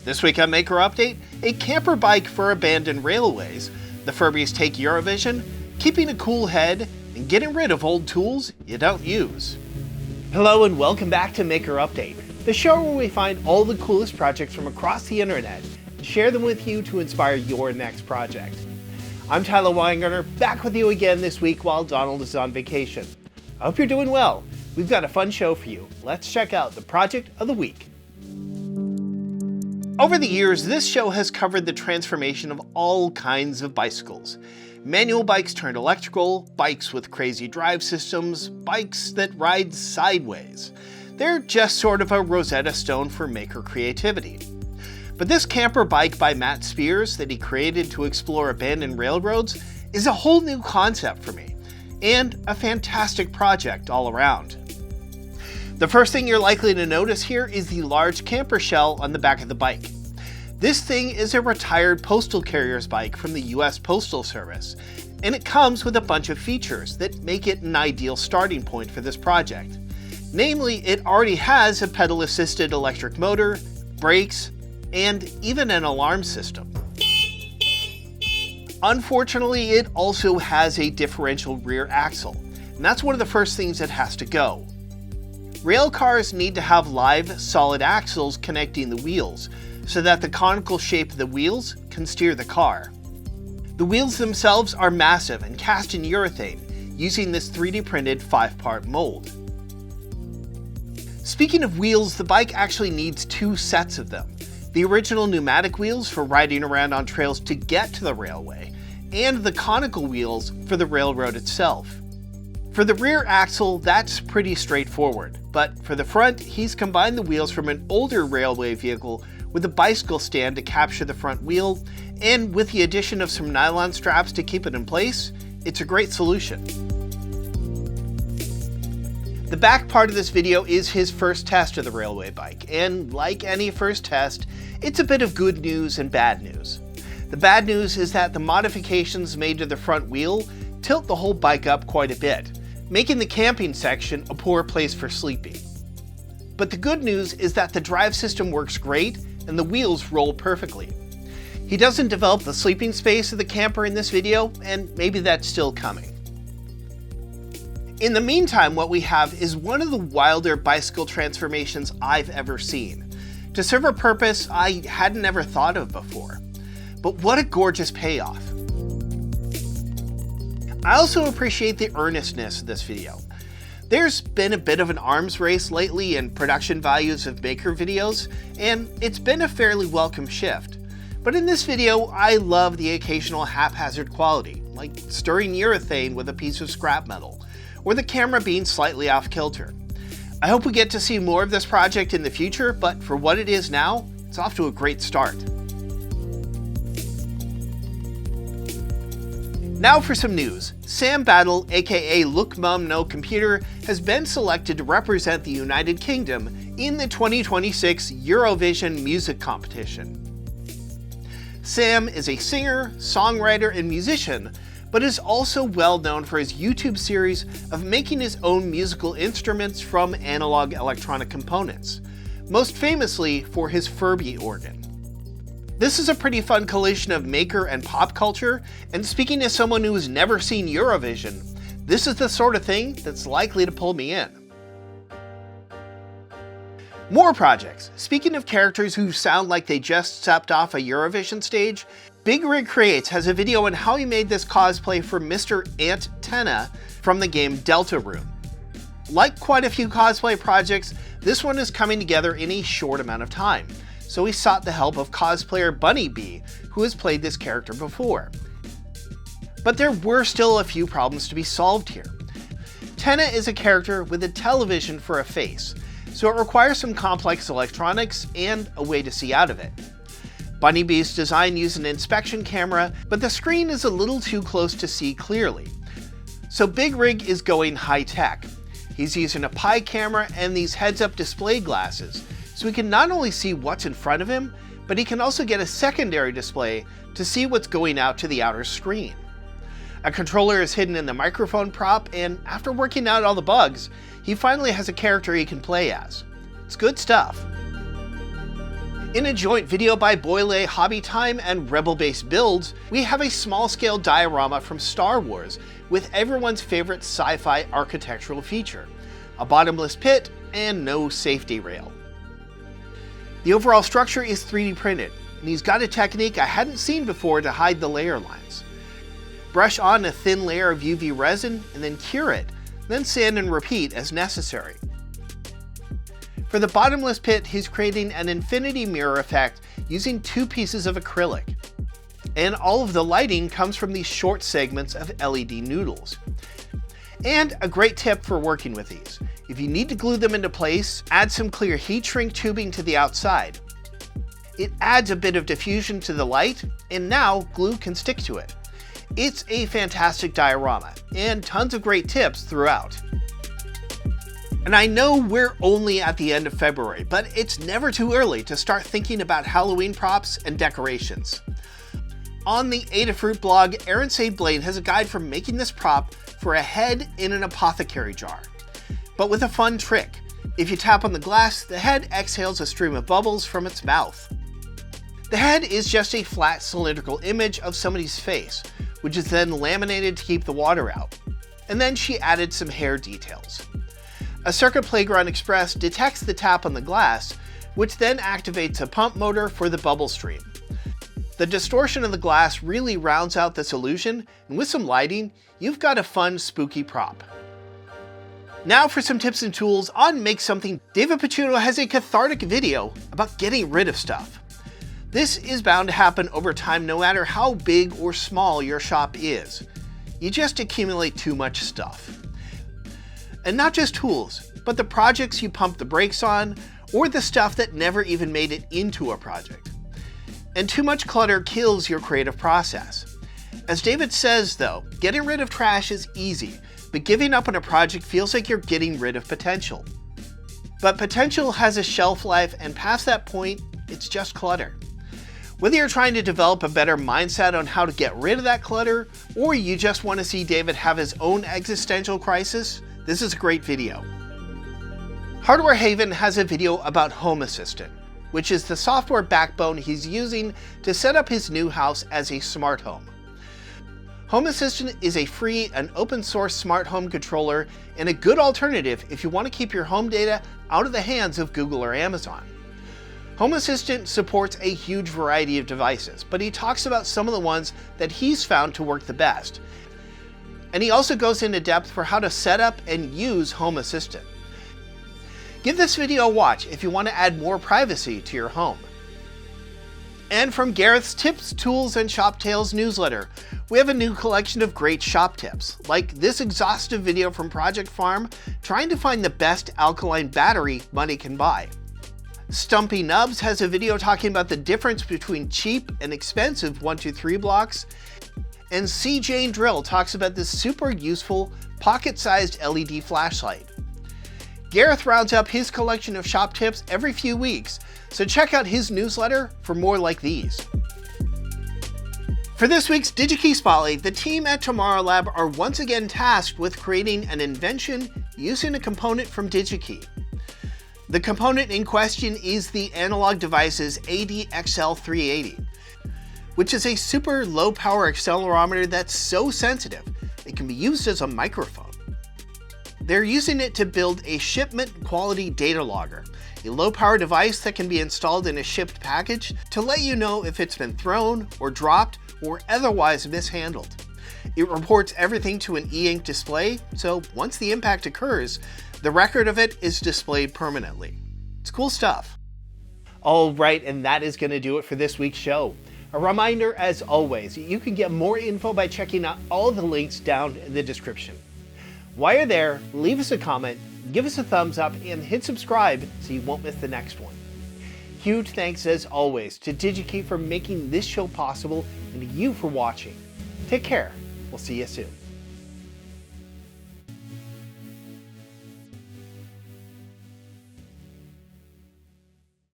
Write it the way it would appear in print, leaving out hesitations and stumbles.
This week on Maker Update, a camper bike for abandoned railways, the Furbys take Eurovision, keeping a cool head, and getting rid of old tools you don't use. Hello and welcome back to Maker Update, the show where we find all the coolest projects from across the internet and share them with you to inspire your next project. I'm Tyler Weingartner, back with you again this week while Donald is on vacation. I hope you're doing well. We've got a fun show for you. Let's check out the project of the week. Over the years, this show has covered the transformation of all kinds of bicycles. Manual bikes turned electrical, bikes with crazy drive systems, bikes that ride sideways. They're just sort of a Rosetta Stone for maker creativity. But this camper bike by Matt Spears that he created to explore abandoned railroads is a whole new concept for me, and a fantastic project all around. The first thing you're likely to notice here is the large camper shell on the back of the bike. This thing is a retired postal carrier's bike from the US Postal Service, and it comes with a bunch of features that make it an ideal starting point for this project. Namely, it already has a pedal-assisted electric motor, brakes, and even an alarm system. Unfortunately, it also has a differential rear axle, and that's one of the first things that has to go. Rail cars need to have live, solid axles connecting the wheels, so that the conical shape of the wheels can steer the car. The wheels themselves are massive and cast in urethane, using this 3D printed 5-part mold. Speaking of wheels, the bike actually needs two sets of them. The original pneumatic wheels for riding around on trails to get to the railway, and the conical wheels for the railroad itself. For the rear axle, that's pretty straightforward, but for the front, he's combined the wheels from an older railway vehicle with a bicycle stand to capture the front wheel, and with the addition of some nylon straps to keep it in place, it's a great solution. The back part of this video is his first test of the railway bike, and like any first test, it's a bit of good news and bad news. The bad news is that the modifications made to the front wheel tilt the whole bike up quite a bit, making the camping section a poor place for sleeping. But the good news is that the drive system works great and the wheels roll perfectly. He doesn't develop the sleeping space of the camper in this video, and maybe that's still coming. In the meantime, what we have is one of the wilder bicycle transformations I've ever seen, to serve a purpose I hadn't ever thought of before. But what a gorgeous payoff. I also appreciate the earnestness of this video. There's been a bit of an arms race lately in production values of maker videos, and it's been a fairly welcome shift. But in this video, I love the occasional haphazard quality, like stirring urethane with a piece of scrap metal, or the camera being slightly off kilter. I hope we get to see more of this project in the future, but for what it is now, it's off to a great start. Now for some news. Sam Battle, aka Look Mum No Computer, has been selected to represent the United Kingdom in the 2026 Eurovision music competition. Sam is a singer, songwriter, and musician, but is also well known for his YouTube series of making his own musical instruments from analog electronic components, most famously for his Furby organ. This is a pretty fun collision of maker and pop culture, and speaking as someone who has never seen Eurovision, this is the sort of thing that's likely to pull me in. More projects. Speaking of characters who sound like they just stepped off a Eurovision stage, BigRig Creates has a video on how he made this cosplay for Mr. Ant Tenna from the game Deltarune. Like quite a few cosplay projects, this one is coming together in a short amount of time, so he sought the help of cosplayer Bunny Bee, who has played this character before. But there were still a few problems to be solved here. Tenna is a character with a television for a face, so it requires some complex electronics and a way to see out of it. Bunny Bee's design used an inspection camera, but the screen is a little too close to see clearly. So BigRig is going high-tech. He's using a Pi camera and these heads-up display glasses, so he can not only see what's in front of him, but he can also get a secondary display to see what's going out to the outer screen. A controller is hidden in the microphone prop, and after working out all the bugs, he finally has a character he can play as. It's good stuff. In a joint video by BoyLei, Hobbytime, and Rebel-based builds, we have a small-scale diorama from Star Wars with everyone's favorite sci-fi architectural feature, a bottomless pit and no safety rail. The overall structure is 3D printed, and he's got a technique I hadn't seen before to hide the layer lines. Brush on a thin layer of UV resin and then cure it, then sand and repeat as necessary. For the bottomless pit, he's creating an infinity mirror effect using 2 pieces of acrylic. And all of the lighting comes from these short segments of LED noodles. And a great tip for working with these: if you need to glue them into place, add some clear heat shrink tubing to the outside. It adds a bit of diffusion to the light, and now glue can stick to it. It's a fantastic diorama, and tons of great tips throughout. And I know we're only at the end of February, but it's never too early to start thinking about Halloween props and decorations. On the Adafruit blog, Erin Blaine has a guide for making this prop for a head in an apothecary jar. But with a fun trick. If you tap on the glass, the head exhales a stream of bubbles from its mouth. The head is just a flat cylindrical image of somebody's face, which is then laminated to keep the water out. And then she added some hair details. A Circuit Playground Express detects the tap on the glass, which then activates a pump motor for the bubble stream. The distortion of the glass really rounds out this illusion, and with some lighting, you've got a fun, spooky prop. Now for some tips and tools on Make Something. David Pacino has a cathartic video about getting rid of stuff. This is bound to happen over time no matter how big or small your shop is. You just accumulate too much stuff. And not just tools, but the projects you pump the brakes on, or the stuff that never even made it into a project. And too much clutter kills your creative process. As David says though, getting rid of trash is easy, but giving up on a project feels like you're getting rid of potential. But potential has a shelf life, and past that point, it's just clutter. Whether you're trying to develop a better mindset on how to get rid of that clutter, or you just want to see David have his own existential crisis, this is a great video. Hardware Haven has a video about Home Assistant, which is the software backbone he's using to set up his new house as a smart home. Home Assistant is a free and open source smart home controller and a good alternative if you want to keep your home data out of the hands of Google or Amazon. Home Assistant supports a huge variety of devices, but he talks about some of the ones that he's found to work the best. And he also goes into depth for how to set up and use Home Assistant. Give this video a watch if you want to add more privacy to your home. And from Gareth's Tips, Tools, and Shop Tales newsletter, we have a new collection of great shop tips, like this exhaustive video from Project Farm trying to find the best alkaline battery money can buy. Stumpy Nubs has a video talking about the difference between cheap and expensive 123 blocks. And C. Jane Drill talks about this super useful pocket-sized LED flashlight. Gareth rounds up his collection of shop tips every few weeks, so check out his newsletter for more like these. For this week's DigiKey Spotlight, the team at Tomorrowlab are once again tasked with creating an invention using a component from DigiKey. The component in question is the Analog Devices ADXL380. Which is a super low power accelerometer that's so sensitive, it can be used as a microphone. They're using it to build a Shipment quality data logger, a low power device that can be installed in a shipped package to let you know if it's been thrown or dropped or otherwise mishandled. It reports everything to an e-ink display, so once the impact occurs, the record of it is displayed permanently. It's cool stuff. All right, and that is going to do it for this week's show. A reminder, as always, you can get more info by checking out all the links down in the description. While you're there, leave us a comment, give us a thumbs up, and hit subscribe so you won't miss the next one. Huge thanks, as always, to DigiKey for making this show possible and to you for watching. Take care. We'll see you soon.